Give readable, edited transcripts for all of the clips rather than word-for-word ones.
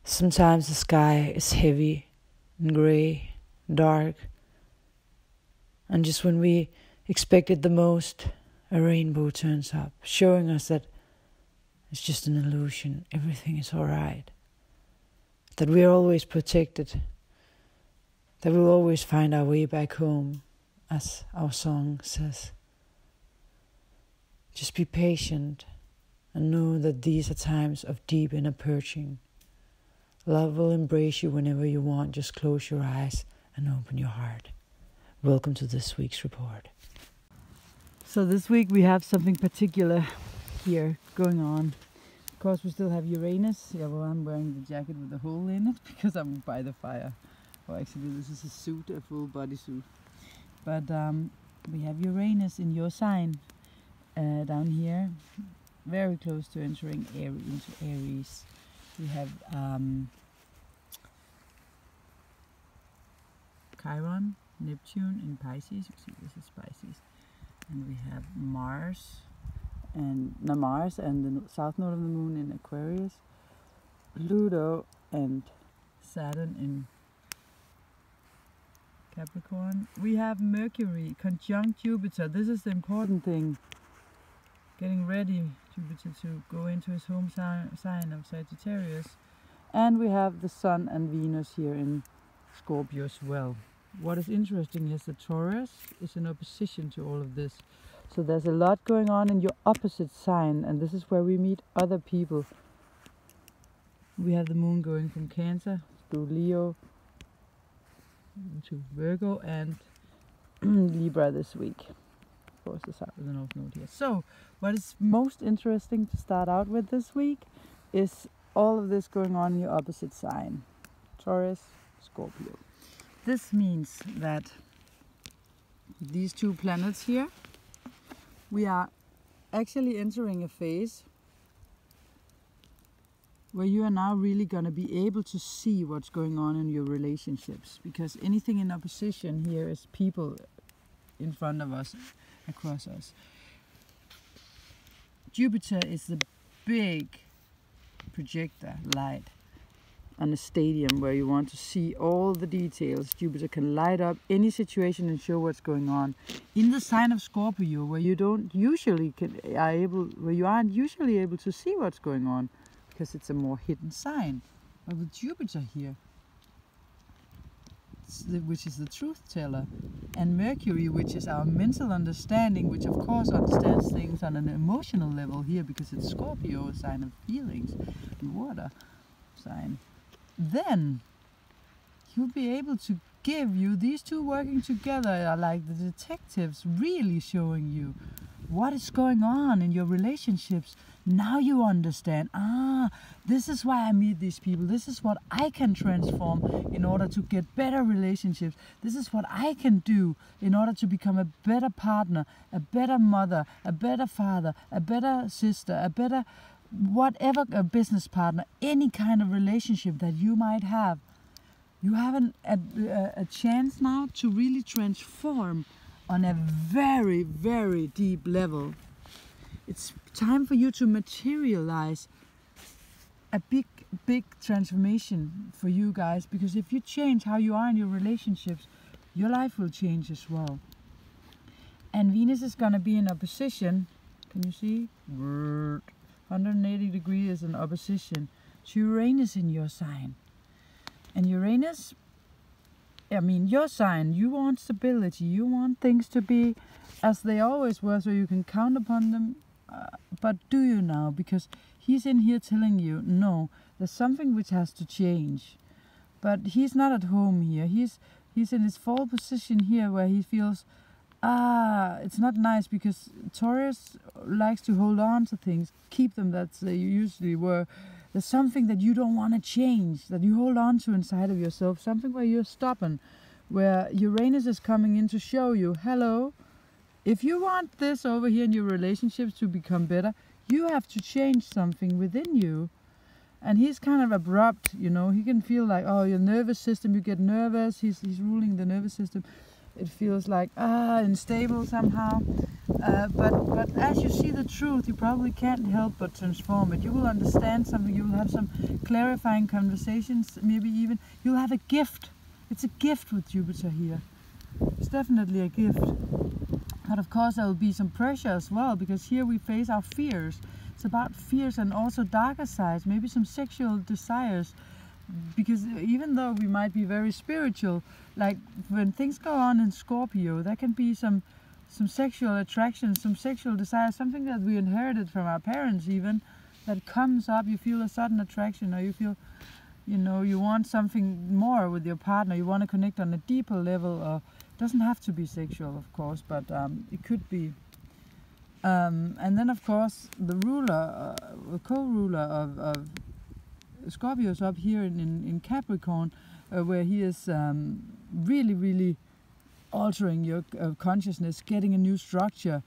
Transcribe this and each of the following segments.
Sometimes the sky is heavy and grey, dark, and just when we expect it the most, a rainbow turns up, showing us that it's just an illusion, everything is alright, that we're always protected, that we'll always find our way back home, as our song says. Just be patient and know that these are times of deep inner purging. Love will embrace you whenever you want. Just close your eyes and open your heart. Welcome to this week's report. So this week we have something particular here going on. Of course we still have Uranus. Yeah, well, I'm wearing the jacket with a hole in it because I'm by the fire. Well, actually this is a suit, a full body suit. But we have Uranus in your sign down here, very close to entering into Aries. We have Chiron, Neptune in Pisces. You see, this is Pisces. And we have Mars and the south node of the moon in Aquarius, Pluto and Saturn in Capricorn. We have Mercury conjunct Jupiter. This is the important thing. Getting ready, Jupiter, to go into his home sign of Sagittarius. And we have the Sun and Venus here in Scorpio as well. What is interesting is that Taurus is in opposition to all of this. So there's a lot going on in your opposite sign, and this is where we meet other people. We have the moon going from Cancer through Leo to Virgo and Libra this week. Of course, the start with an North Node here. So what is most interesting to start out with this week is all of this going on in your opposite sign, Taurus, Scorpio. This means that these two planets here, we are actually entering a phase where you are now really going to be able to see what's going on in your relationships, because anything in opposition here is people in front of us, across us. Jupiter is the big projector light on a stadium where you want to see all the details. Jupiter can light up any situation and show what's going on. In the sign of Scorpio, where you aren't usually able to see what's going on, because it's a more hidden sign. But with Jupiter here, which is the truth teller, and Mercury, which is our mental understanding, which of course understands things on an emotional level here, because it's Scorpio, a sign of feelings, and water sign, then he'll be able to give you, these two working together are like the detectives, really showing you what is going on in your relationships. Now you understand, this is why I meet these people. This is what I can transform in order to get better relationships. This is what I can do in order to become a better partner, a better mother, a better father, a better sister, a better whatever, a business partner, any kind of relationship that you might have. You have a chance now to really transform on a very, very deep level. It's time for you to materialize a big transformation for you guys, because if you change how you are in your relationships, your life will change as well. And Venus is going to be in opposition. Can you see? 180 degrees in opposition to Uranus in your sign. And Uranus, I mean, your sign, you want stability, you want things to be as they always were, so you can count upon them. But do you now? Because he's in here telling you, no, there's something which has to change. But he's not at home here. He's in his fall position here, where he feels, it's not nice, because Taurus likes to hold on to things, keep them as they usually were. There's something that you don't want to change, that you hold on to inside of yourself, something where you're stubborn, where Uranus is coming in to show you, hello, if you want this over here in your relationships to become better, you have to change something within you. And he's kind of abrupt, you know, he can feel like, oh, your nervous system, you get nervous, he's ruling the nervous system. It feels like unstable somehow. But as you see the truth, you probably can't help but transform it. You will understand something. You will have some clarifying conversations. Maybe even you'll have a gift. It's a gift with Jupiter here. It's definitely a gift. But of course there will be some pressure as well, because here we face our fears. It's about fears and also darker sides, maybe some sexual desires. Because even though we might be very spiritual, like when things go on in Scorpio, there can be some sexual attraction, some sexual desire, something that we inherited from our parents even, that comes up. You feel a sudden attraction, or you feel, you know, you want something more with your partner, you want to connect on a deeper level. Or it doesn't have to be sexual, of course, but it could be. And then of course the ruler, the co-ruler of Scorpio is up here in Capricorn, where he is really, really altering your consciousness, getting a new structure,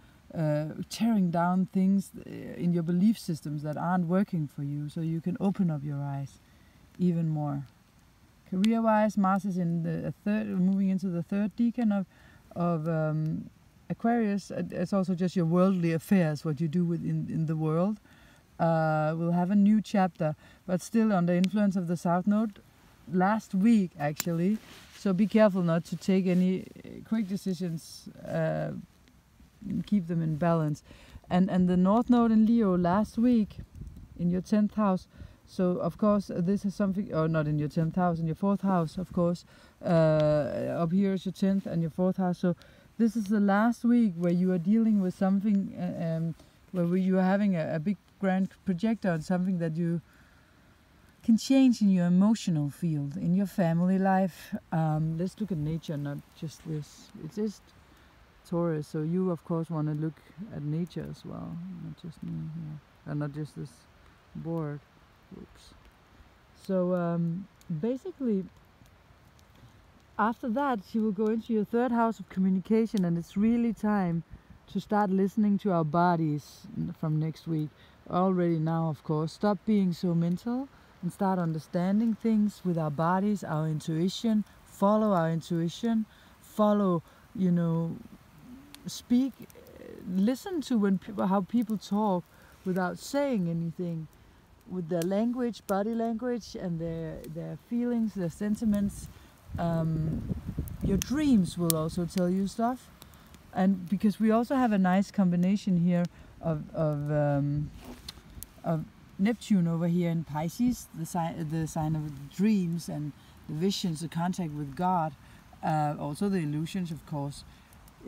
tearing down things in your belief systems that aren't working for you, so you can open up your eyes even more. Career-wise, Mars is in the moving into the third decan of Aquarius. It's also just your worldly affairs, what you do in the world. We'll have a new chapter, but still under influence of the South Node last week actually. So be careful not to take any quick decisions. Keep them in balance. And the North Node in Leo last week in your 10th house. So of course this is something, or not in your 10th house, in your 4th house of course. Up here is your 10th and your 4th house. So this is the last week where you are dealing with something, where you are having a big grand projector on something that you can change in your emotional field, in your family life. Let's look at nature, not just this. It is Taurus, so you of course want to look at nature as well, not just me here, and not just this board. Oops. So basically, after that, you will go into your 3rd house of communication, and it's really time to start listening to our bodies from next week. Already now, of course. Stop being so mental and start understanding things with our bodies, our intuition. Follow our intuition. Follow, you know, speak, listen to how people talk without saying anything, with their language, body language, and their feelings, their sentiments. Your dreams will also tell you stuff. And because we also have a nice combination here of Neptune over here in Pisces, the sign of dreams and the visions, the contact with God, also the illusions, of course.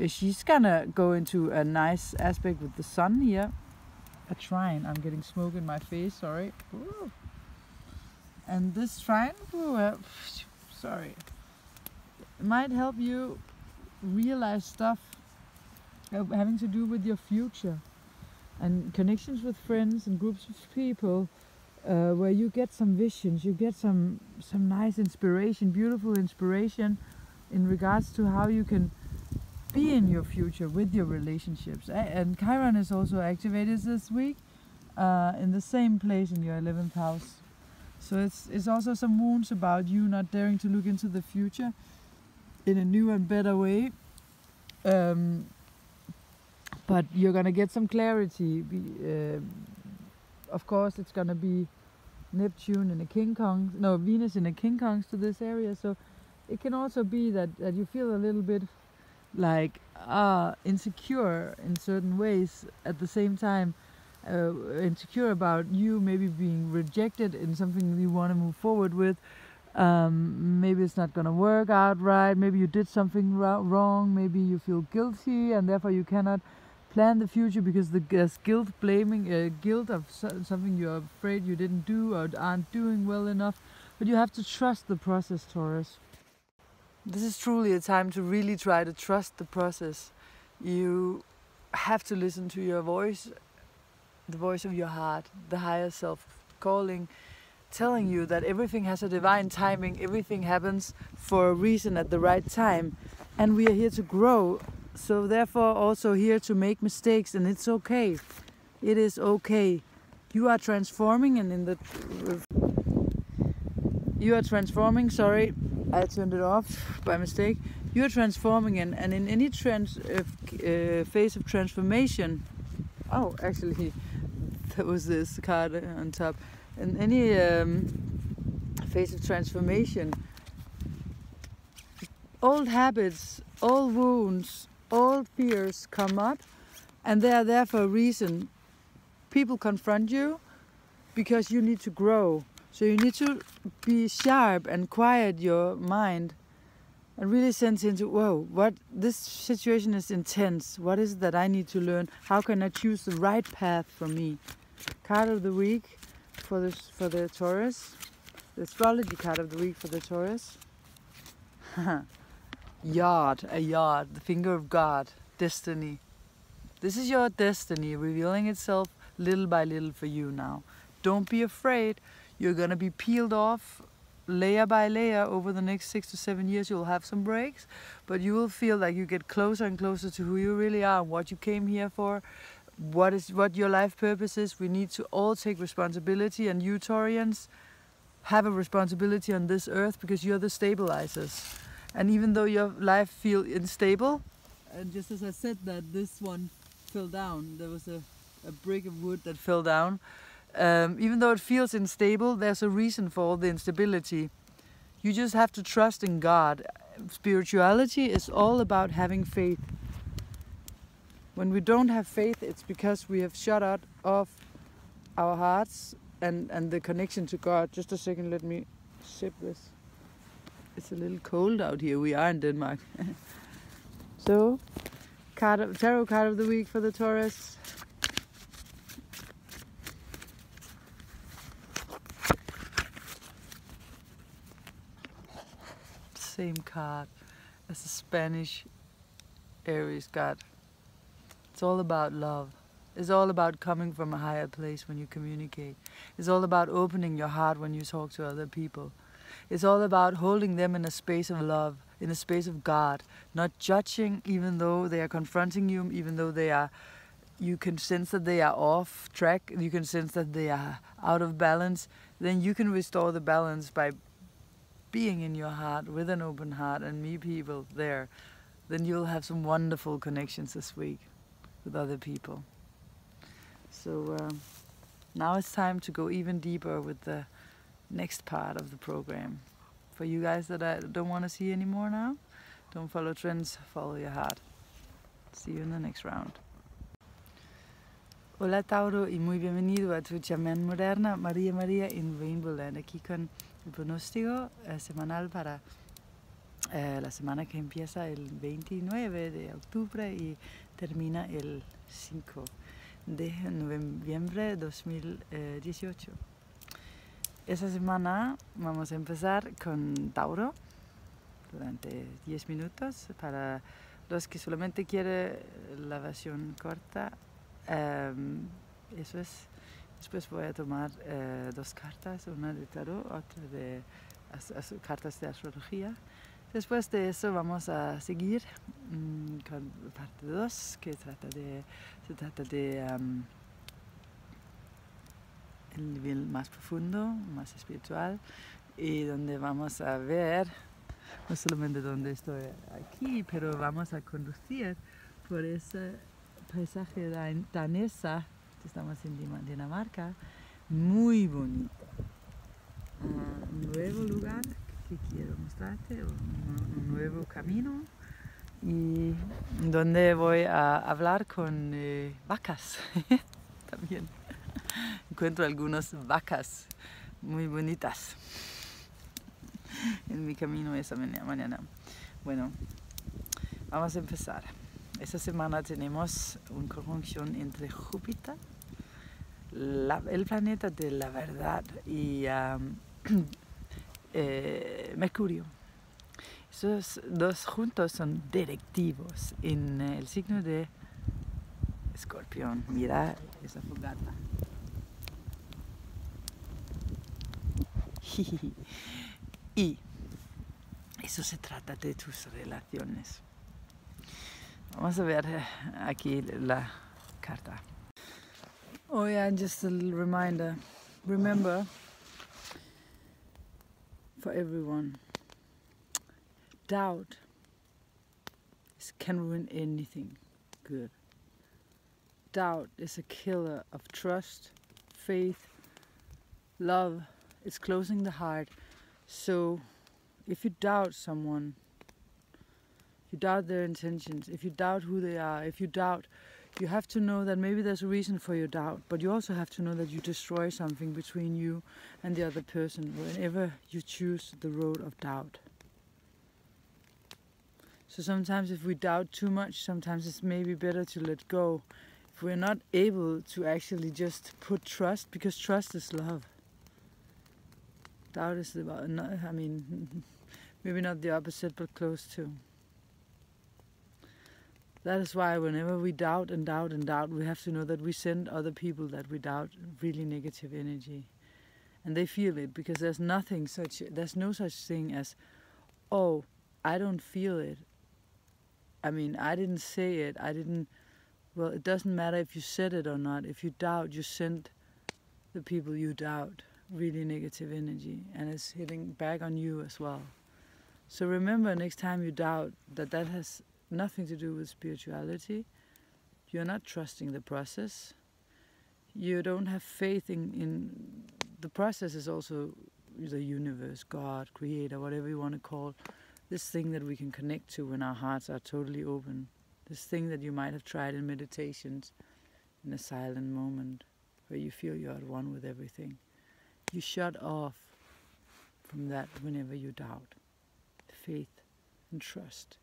She's gonna go into a nice aspect with the Sun here, a trine. I'm getting smoke in my face, sorry. Ooh. And this trine, sorry, it might help you realize stuff having to do with your future, and connections with friends and groups of people, where you get some visions, you get some nice inspiration, beautiful inspiration in regards to how you can be in your future with your relationships. And Chiron is also activated this week in the same place in your 11th house. So it's also some wounds about you not daring to look into the future in a new and better way. But you're gonna get some clarity. Of course, it's gonna be Neptune in a King Kong, no, Venus in a King Kongs to this area. So it can also be that you feel a little bit like insecure in certain ways at the same time. Insecure about you maybe being rejected in something you want to move forward with. Maybe it's not gonna work out right. Maybe you did something wrong. Maybe you feel guilty and therefore you cannot plan the future because there's guilt, blaming, guilt of something you're afraid you didn't do or aren't doing well enough. But you have to trust the process, Taurus. This is truly a time to really try to trust the process. You have to listen to your voice, the voice of your heart, the higher self calling, telling you that everything has a divine timing, everything happens for a reason at the right time, and we are here to grow. So therefore also here to make mistakes, and it's okay. It is okay. You are transforming, and sorry, I turned it off by mistake. You're transforming, and in any phase of transformation. Oh, actually, there was this card on top. In any phase of transformation, old habits, old wounds, old fears come up, and they are there for a reason. People confront you because you need to grow. So you need to be sharp and quiet your mind and really sense into, whoa, what this situation is intense. What is it that I need to learn? How can I choose the right path for me? Card of the week for the Taurus. The astrology card of the week for the Taurus. Yard, a yard, the finger of God, destiny. This is your destiny revealing itself little by little for you now. Don't be afraid. You're gonna be peeled off layer by layer over the next 6 to 7 years. You'll have some breaks, but you will feel like you get closer and closer to who you really are, what you came here for, what your life purpose is. We need to all take responsibility, and you Taurians have a responsibility on this earth because you're the stabilizers. And even though your life feels unstable, and just as I said that this one fell down, there was a brick of wood that fell down. Even though it feels unstable, there's a reason for all the instability. You just have to trust in God. Spirituality is all about having faith. When we don't have faith, it's because we have shut out of our hearts and the connection to God. Just a second, let me sip this. It's a little cold out here. We are in Denmark. So, tarot card of the week for the Taurus. Same card as the Spanish Aries card. It's all about love. It's all about coming from a higher place when you communicate. It's all about opening your heart when you talk to other people. It's all about holding them in a space of love, in a space of God, not judging even though they are confronting you, even though you can sense that they are off track, you can sense that they are out of balance. Then you can restore the balance by being in your heart with an open heart and meet people there. Then you'll have some wonderful connections this week with other people. So now it's time to go even deeper with the next part of the program. For you guys that I don't want to see anymore now, don't follow trends, follow your heart. See you in the next round. Hola Tauro y muy bienvenido a tu shaman moderna María en RainbowLand. Aquí con el pronóstico semanal para la semana que empieza el 29 de octubre y termina el 5 de noviembre 2018. Esta semana vamos a empezar con Tauro durante 10 minutos. Para los que solamente quieren la versión corta, eso es. Después voy a tomar 2 cartas, una de tarot, otra de cartas de astrología. Después de eso vamos a seguir con parte 2, que se trata de el nivel más profundo, más espiritual, y donde vamos a ver, no solamente donde estoy aquí, pero vamos a conducir por ese paisaje danesa. Estamos en Dinamarca, muy bonito. Un nuevo lugar que quiero mostrarte, un nuevo camino, y donde voy a hablar con vacas también. Encuentro algunas vacas muy bonitas en mi camino esa mañana. Bueno, vamos a empezar. Esta semana tenemos una conjunción entre Júpiter, el planeta de la verdad, y Mercurio. Esos dos juntos son directivos en el signo de Escorpión. Mira esa fogata. Y eso se trata de tus relaciones. Vamos a ver aquí la carta. Oh yeah, just a little reminder. Remember, for everyone, doubt can ruin anything good. Doubt is a killer of trust, faith, love. It's closing the heart. So if you doubt someone, if you doubt their intentions, if you doubt who they are, if you doubt, you have to know that maybe there's a reason for your doubt, but you also have to know that you destroy something between you and the other person whenever you choose the road of doubt. So sometimes if we doubt too much, sometimes it's maybe better to let go. If we're not able to actually just put trust, because trust is love. Doubt is about, I mean, maybe not the opposite, but close to. That is why whenever we doubt and doubt and doubt, we have to know that we send other people that we doubt really negative energy. And they feel it, because there's no such thing as, oh, I don't feel it. I mean, I didn't say it, well, it doesn't matter if you said it or not. If you doubt, you send the people you doubt really negative energy, and it's hitting back on you as well. So remember, next time you doubt, that has nothing to do with spirituality. You're not trusting the process. You don't have faith in the process. Is also the universe, God, creator, whatever you want to call this thing that we can connect to when our hearts are totally open. This thing that you might have tried in meditations, in a silent moment where you feel you're at one with everything. You shut off from that whenever you doubt. Faith and trust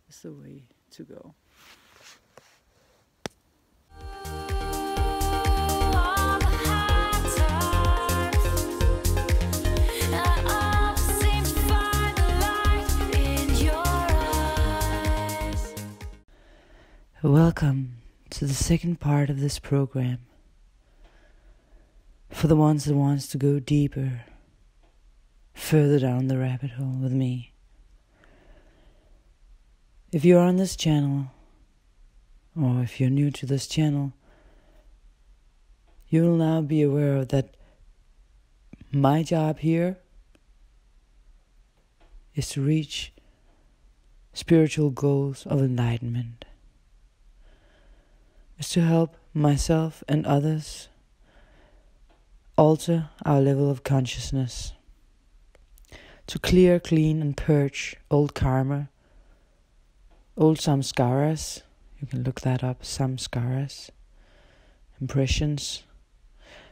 is the way to go. Welcome to the second part of this program. For the ones that wants to go deeper, further down the rabbit hole with me. If you're on this channel, or if you're new to this channel, you will now be aware of that my job here is to reach spiritual goals of enlightenment. Is to help myself and others alter our level of consciousness, to clear, clean and purge old karma, old samskaras, you can look that up, samskaras, impressions,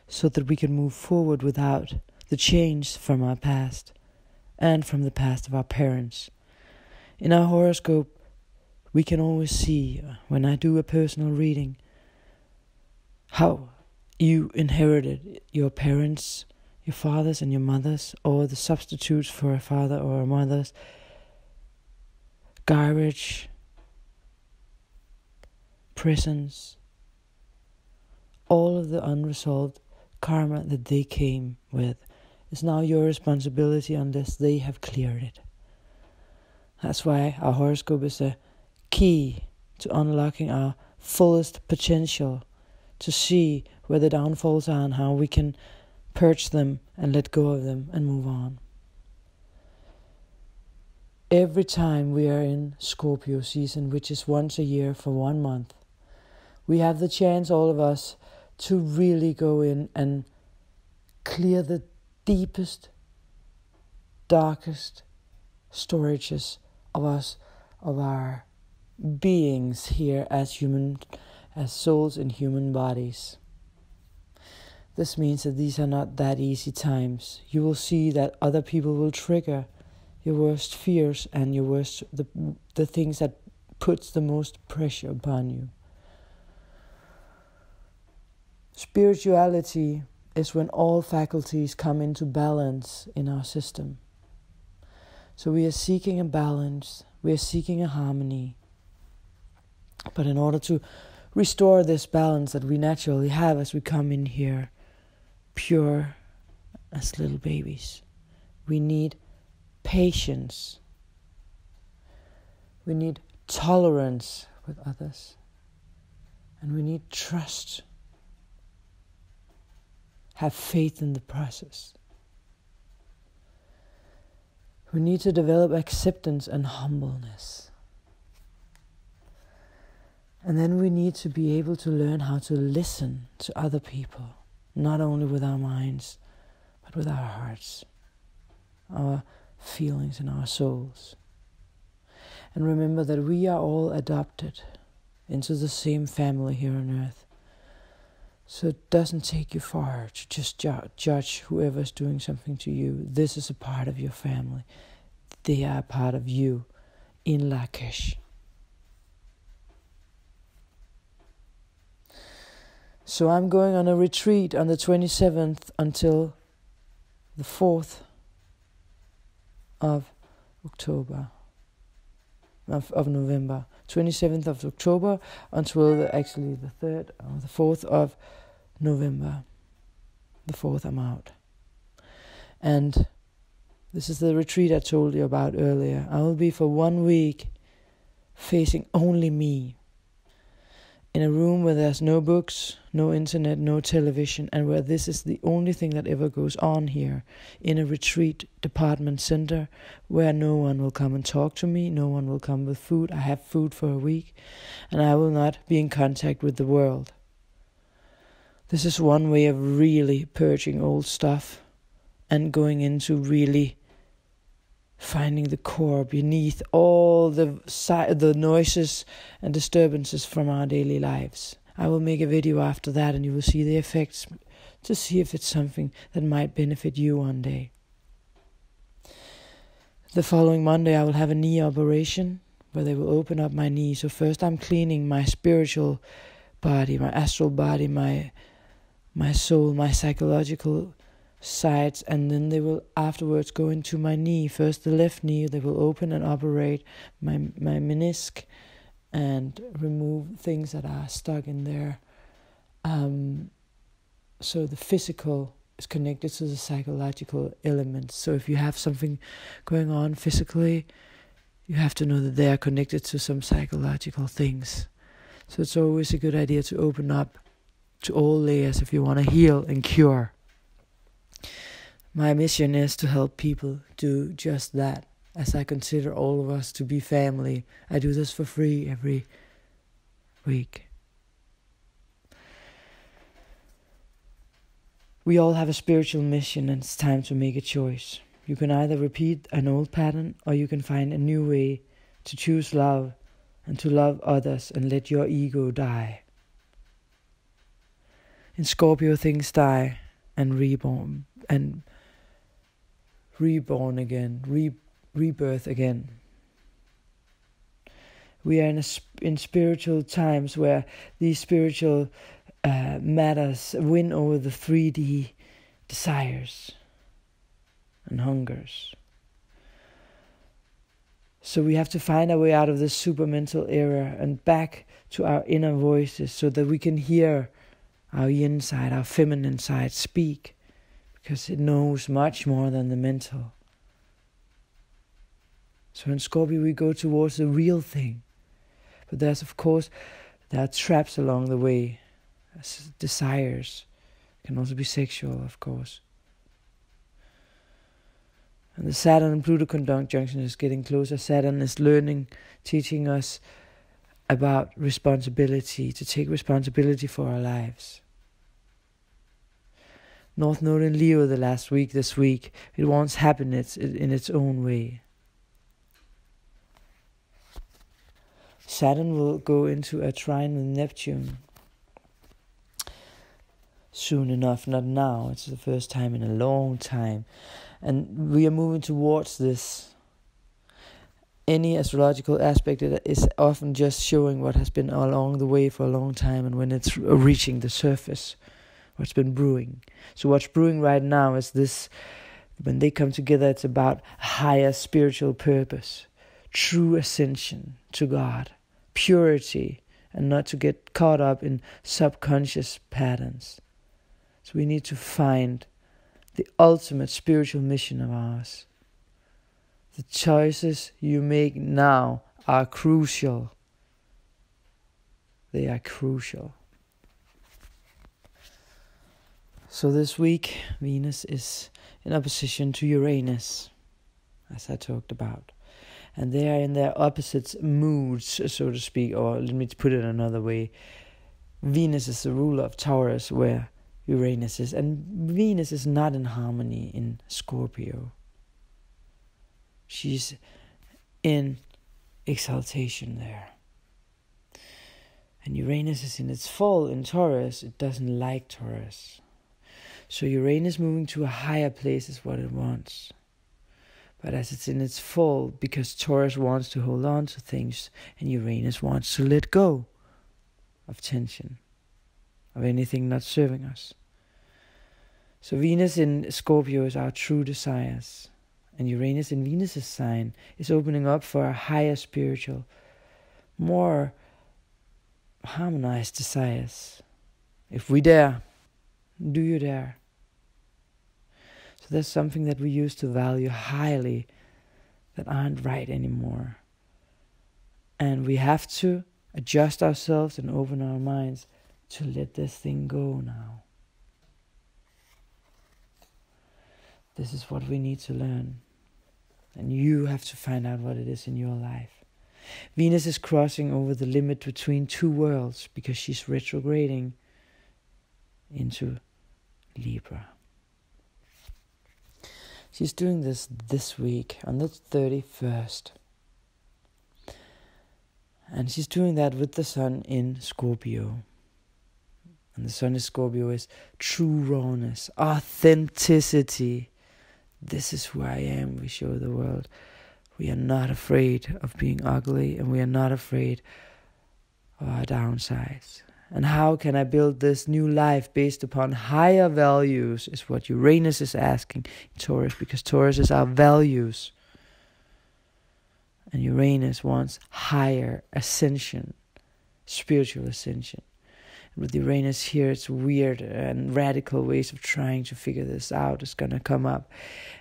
so that we can move forward without the change from our past and from the past of our parents. In our horoscope, we can always see, when I do a personal reading, how you inherited your parents, your fathers and your mothers, or the substitutes for a father or a mother's garbage, prisons, all of the unresolved karma that they came with is now your responsibility unless they have cleared it. That's why our horoscope is a key to unlocking our fullest potential, to see where the downfalls are and how we can purge them and let go of them and move on. Every time we are in Scorpio season, which is once a year for 1 month, we have the chance, all of us, to really go in and clear the deepest, darkest storages of us, of our beings here as souls in human bodies. This means that these are not that easy times. You will see that other people will trigger your worst fears and your worst the things that puts the most pressure upon you. Spirituality is when all faculties come into balance in our system. So we are seeking a balance, we are seeking a harmony. But in order to restore this balance that we naturally have as we come in here, pure as little babies, we need patience. We need tolerance with others. And we need trust. Have faith in the process. We need to develop acceptance and humbleness. And then we need to be able to learn how to listen to other people, not only with our minds, but with our hearts, our feelings and our souls. And remember that we are all adopted into the same family here on earth. So it doesn't take you far to just judge whoever's doing something to you. This is a part of your family. They are a part of you in Lakesh. So I'm going on a retreat on the 27th until the 4th of October. Of November. 27th of October until the 3rd or the 4th of November. The 4th I'm out. And this is the retreat I told you about earlier. I will be for 1 week facing only me. In a room where there's no books, no internet, no television, and where this is the only thing that ever goes on here. In a retreat department center where no one will come and talk to me, no one will come with food. I have food for a week, and I will not be in contact with the world. This is one way of really purging old stuff and going into really finding the core beneath all the noises and disturbances from our daily lives. I will make a video after that and you will see the effects to see if it's something that might benefit you one day. The following Monday I will have a knee operation where they will open up my knee. So first I'm cleaning my spiritual body, my astral body, my soul, my psychological sides, and then they will afterwards go into my knee. First the left knee, they will open and operate my menisc and remove things that are stuck in there. So the physical is connected to the psychological elements. So if you have something going on physically, you have to know that they are connected to some psychological things. So it's always a good idea to open up to all layers if you want to heal and cure. My mission is to help people do just that, as I consider all of us to be family. I do this for free every week. We all have a spiritual mission, and it's time to make a choice. You can either repeat an old pattern, or you can find a new way to choose love and to love others and let your ego die. In Scorpio, things die and reborn again, rebirth again. We are in spiritual times where these spiritual matters win over the 3D desires and hungers. So we have to find our way out of this supermental era and back to our inner voices so that we can hear our yin side, our feminine side speak, because it knows much more than the mental. So in Scorpio we go towards the real thing. But there are traps along the way. Desires. It can also be sexual, of course. And the Saturn and Pluto conjunction is getting closer. Saturn is teaching us about responsibility, to take responsibility for our lives. North Node in Leo this week, it wants happiness in its own way. Saturn will go into a trine with Neptune soon enough, not now. It's the first time in a long time. And we are moving towards this. Any astrological aspect is often just showing what has been along the way for a long time, and when it's reaching the surface, what's been brewing. So what's brewing right now is this: when they come together, it's about higher spiritual purpose, true ascension to God, purity, and not to get caught up in subconscious patterns. So we need to find the ultimate spiritual mission of ours. The choices you make now are crucial. They are crucial. So this week, Venus is in opposition to Uranus, as I talked about. And they are in their opposite moods, so to speak, or let me put it another way. Venus is the ruler of Taurus, where Uranus is, and Venus is not in harmony in Scorpio. She's in exaltation there. And Uranus is in its fall in Taurus. It doesn't like Taurus. So Uranus moving to a higher place is what it wants. But as it's in its fall, because Taurus wants to hold on to things, and Uranus wants to let go of tension, of anything not serving us. So Venus in Scorpio is our true desires. And Uranus in Venus' sign is opening up for a higher spiritual, more harmonized desires. If we dare, do you dare? So there's something that we used to value highly that aren't right anymore. And we have to adjust ourselves and open our minds to let this thing go now. This is what we need to learn. And you have to find out what it is in your life. Venus is crossing over the limit between two worlds because she's retrograding into Libra. She's doing this week on the 31st. And she's doing that with the sun in Scorpio. And the sun in Scorpio is true rawness, authenticity. This is who I am, we show the world. We are not afraid of being ugly, and we are not afraid of our downsides. And how can I build this new life based upon higher values is what Uranus is asking in Taurus, because Taurus is our values. And Uranus wants higher ascension, spiritual ascension. With Uranus here, it's weird and radical ways of trying to figure this out is going to come up.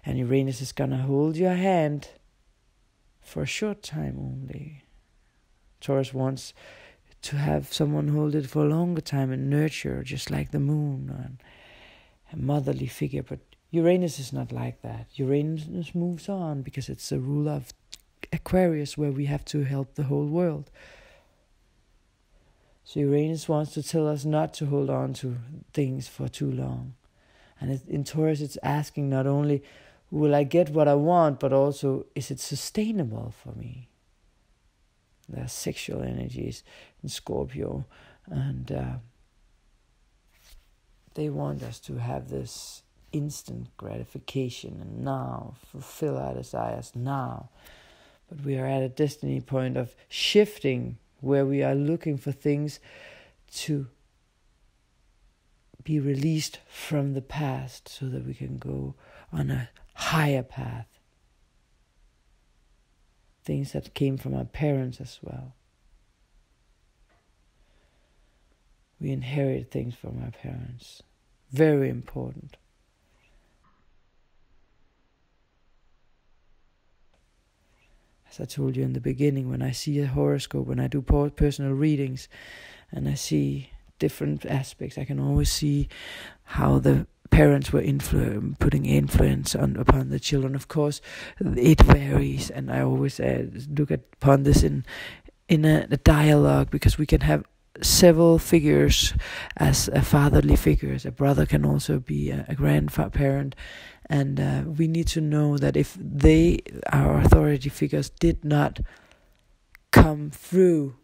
And Uranus is going to hold your hand for a short time only. Taurus wants to have someone hold it for a longer time and nurture, just like the moon, and a motherly figure. But Uranus is not like that. Uranus moves on because it's the ruler of Aquarius, where we have to help the whole world. So Uranus wants to tell us not to hold on to things for too long. And in Taurus, it's asking not only, will I get what I want, but also, is it sustainable for me? There are sexual energies in Scorpio, and they want us to have this instant gratification and now, fulfill our desires now. But we are at a destiny point of shifting, where we are looking for things to be released from the past so that we can go on a higher path. Things that came from our parents as well. We inherit things from our parents. Very important. As I told you in the beginning, when I see a horoscope, when I do personal readings, and I see different aspects, I can always see how the parents were putting influence upon the children. Of course, it varies, and I always look upon this in a dialogue, because we can have several figures as a fatherly figures. A brother can also be a grandparent. And we need to know that if our authority figures, did not come through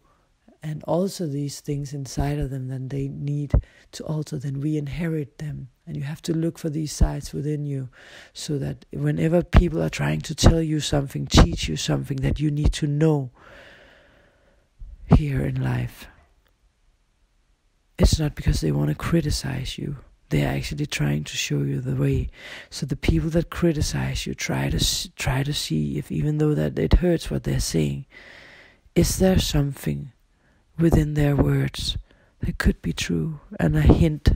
and alter these things inside of them, then they need to alter, then we inherit them. And you have to look for these sides within you, so that whenever people are trying to tell you something, teach you something that you need to know here in life, it's not because they want to criticize you. They are actually trying to show you the way. So the people that criticize you, try to see if, even though that it hurts what they're saying, is there something within their words that could be true, and a hint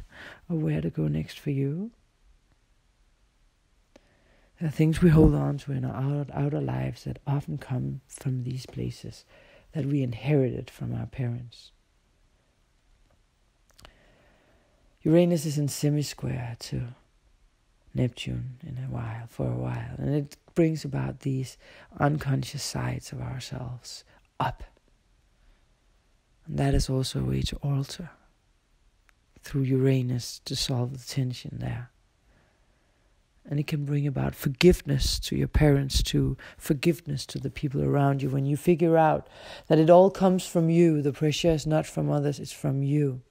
of where to go next for you. There are things we hold on to in our outer lives that often come from these places that we inherited from our parents. Uranus is in semi-square to Neptune for a while. And it brings about these unconscious sides of ourselves up. And that is also a way to alter through Uranus to solve the tension there. And it can bring about forgiveness to your parents too, forgiveness to the people around you. When you figure out that it all comes from you, the pressure is not from others, it's from you.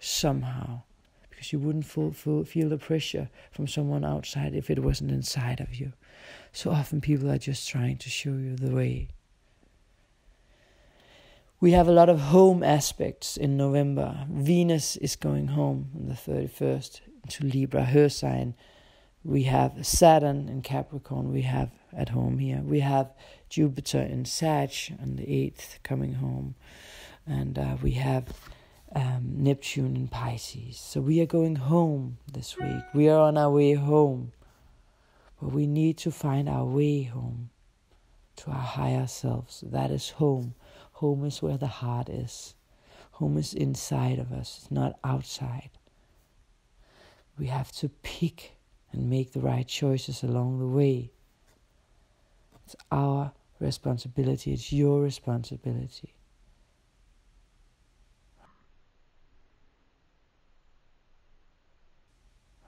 Somehow. Because you wouldn't feel the pressure from someone outside if it wasn't inside of you. So often people are just trying to show you the way. We have a lot of home aspects in November. Venus is going home on the 31st to Libra, her sign. We have Saturn in Capricorn, we have at home here. We have Jupiter in Sag on the 8th coming home. And we have Neptune in Pisces. So we are going home this week. We are on our way home. But we need to find our way home to our higher selves. That is home. Home is where the heart is. Home is inside of us. It's not outside. We have to pick and make the right choices along the way. It's our responsibility. It's your responsibility.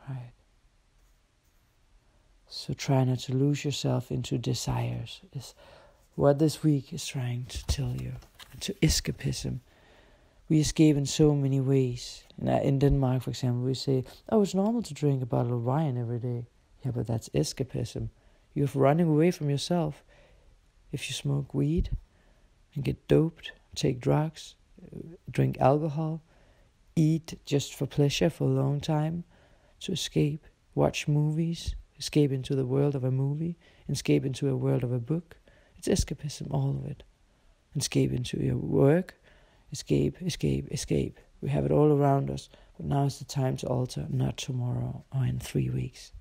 Right. So try not to lose yourself into desires. Is what this week is trying to tell you. To escapism. We escape in so many ways. In Denmark, for example, we say, oh, it's normal to drink a bottle of wine every day. Yeah, but that's escapism. You're running away from yourself. If you smoke weed and get doped, take drugs, drink alcohol, eat just for pleasure for a long time, to escape, watch movies, escape into the world of a movie, escape into a world of a book. It's escapism, all of it. Escape into your work, escape. We have it all around us, but now is the time to alter, not tomorrow or in 3 weeks.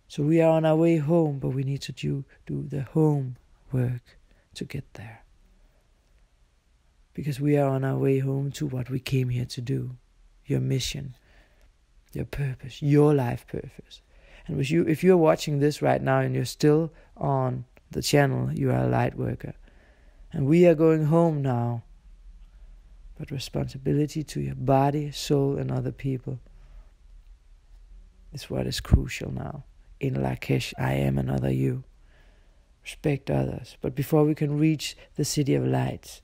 So we are on our way home, but we need to do the home work to get there. Because we are on our way home to what we came here to do, your mission, your purpose, your life purpose. And if you're watching this right now and you're still on the channel, you are a light worker. And we are going home now. But responsibility to your body, soul, and other people is what is crucial now. In Lakesh, I am another you. Respect others. But before we can reach the city of lights,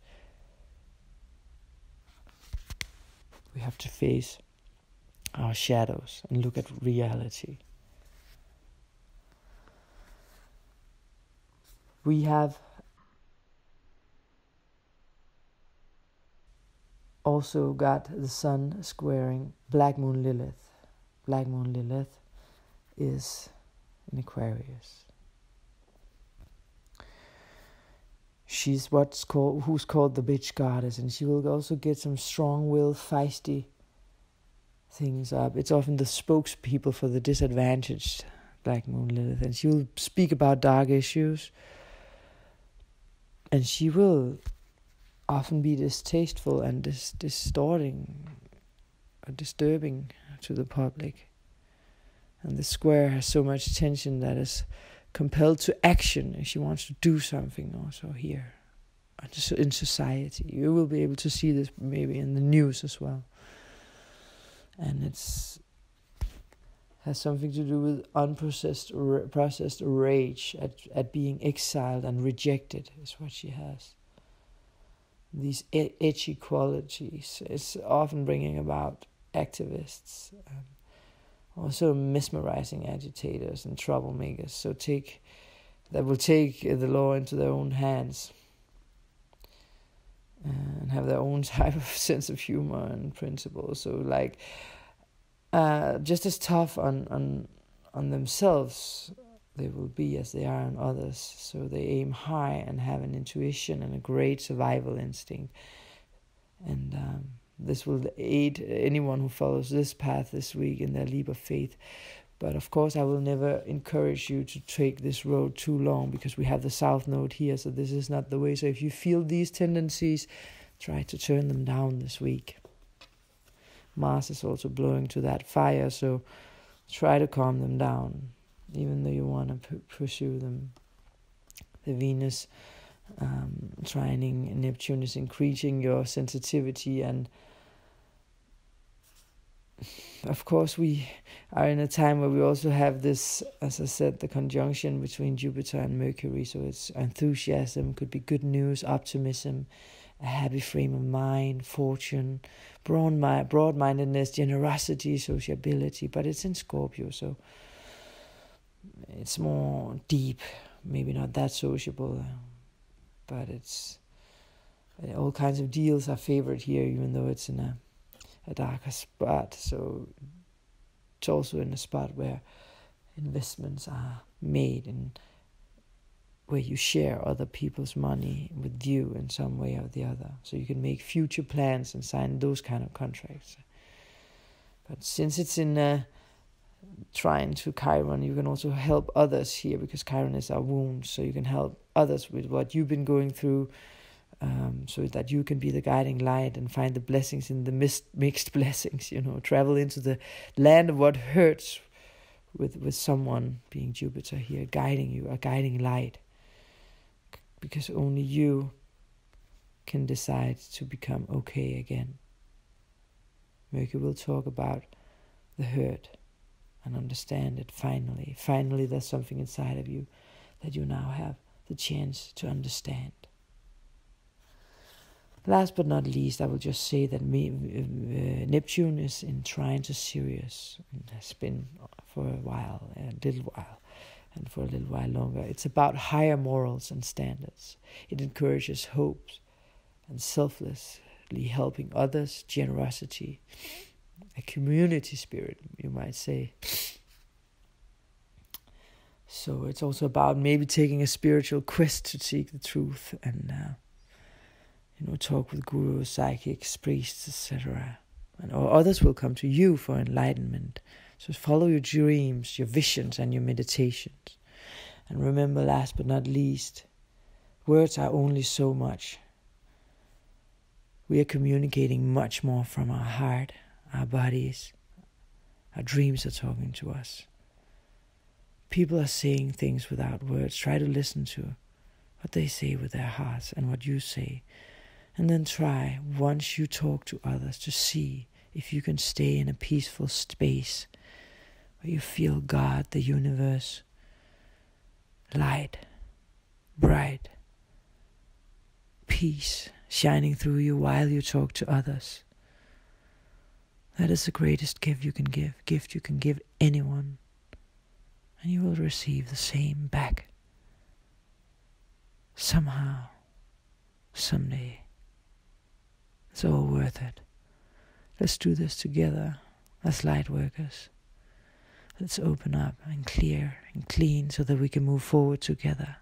we have to face our shadows and look at reality. We have also got the sun squaring Black Moon Lilith. Black Moon Lilith is in Aquarius. She's who's called the bitch goddess, and she will also get some strong-willed, feisty things up. It's often the spokespeople for the disadvantaged, Black Moon Lilith, and she will speak about dark issues, and she will often be distasteful and distorting or disturbing to the public. And the square has so much tension that is compelled to action, and she wants to do something also here in society. You will be able to see this maybe in the news as well. And has something to do with processed rage at being exiled and rejected is what she has. These edgy qualities is often bringing about activists, also mesmerizing agitators and troublemakers. So that will take the law into their own hands and have their own type of sense of humor and principles. So just as tough on themselves they will be as they are on others. So they aim high and have an intuition and a great survival instinct. And this will aid anyone who follows this path this week in their leap of faith. But of course, I will never encourage you to take this road too long, because we have the South Node here, so this is not the way. So if you feel these tendencies, try to turn them down this week. Mars is also blowing to that fire, so try to calm them down, even though you want to pursue them. The Venus trining Neptune is increasing your sensitivity, and of course we are in a time where we also have this, as I said, the conjunction between Jupiter and Mercury. So it's enthusiasm, could be good news, optimism, a happy frame of mind, fortune, broad-mindedness, generosity, sociability. But it's in Scorpio, so it's more deep, maybe not that sociable, but it's all kinds of deals are favored here, even though it's in a darker spot. So it's also in a spot where investments are made and where you share other people's money with you in some way or the other. So you can make future plans and sign those kind of contracts. But since it's in trine to Chiron, you can also help others here, because Chiron is our wound. So you can help others with what you've been going through, so that you can be the guiding light and find the blessings in the mixed blessings, travel into the land of what hurts with someone, being Jupiter here, guiding you, a guiding light, because only you can decide to become okay again. Mercury will talk about the hurt and understand it finally. Finally, there's something inside of you that you now have the chance to understand. Last but not least, I will just say that Neptune is in trine to Sirius. It has been for a little while, and for a little while longer. It's about higher morals and standards. It encourages hope and selflessly helping others, generosity, a community spirit, you might say. So it's also about maybe taking a spiritual quest to seek the truth and talk with gurus, psychics, priests, etc. Or others will come to you for enlightenment. So follow your dreams, your visions, and your meditations. And remember, last but not least, words are only so much. We are communicating much more from our heart, our bodies. Our dreams are talking to us. People are saying things without words. Try to listen to what they say with their hearts and what you say. And then try, once you talk to others, to see if you can stay in a peaceful space where you feel God, the universe, light, bright, peace shining through you while you talk to others. That is the greatest gift you can give anyone. And you will receive the same back. Somehow, someday. It's all worth it. Let's do this together as light workers. Let's open up and clear and clean so that we can move forward together.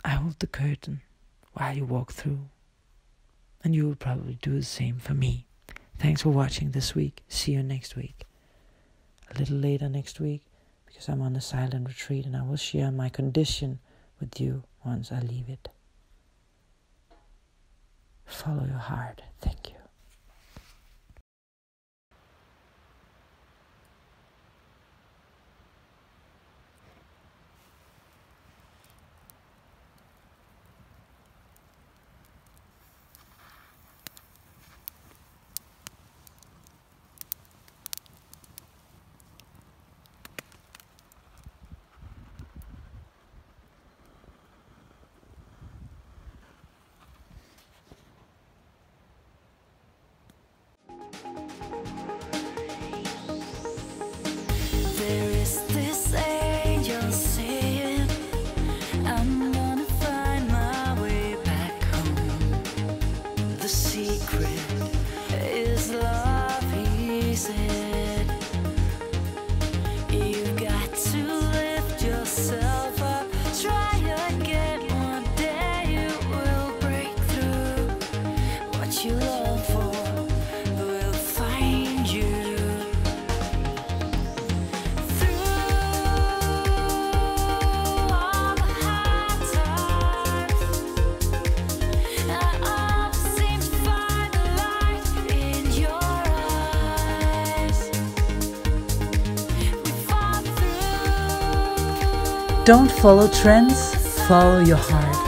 I hold the curtain while you walk through. And you will probably do the same for me. Thanks for watching this week. See you next week. A little later next week, because I'm on a silent retreat and I will share my condition with you once I leave it. Follow your heart. Thank you. Don't follow trends, follow your heart.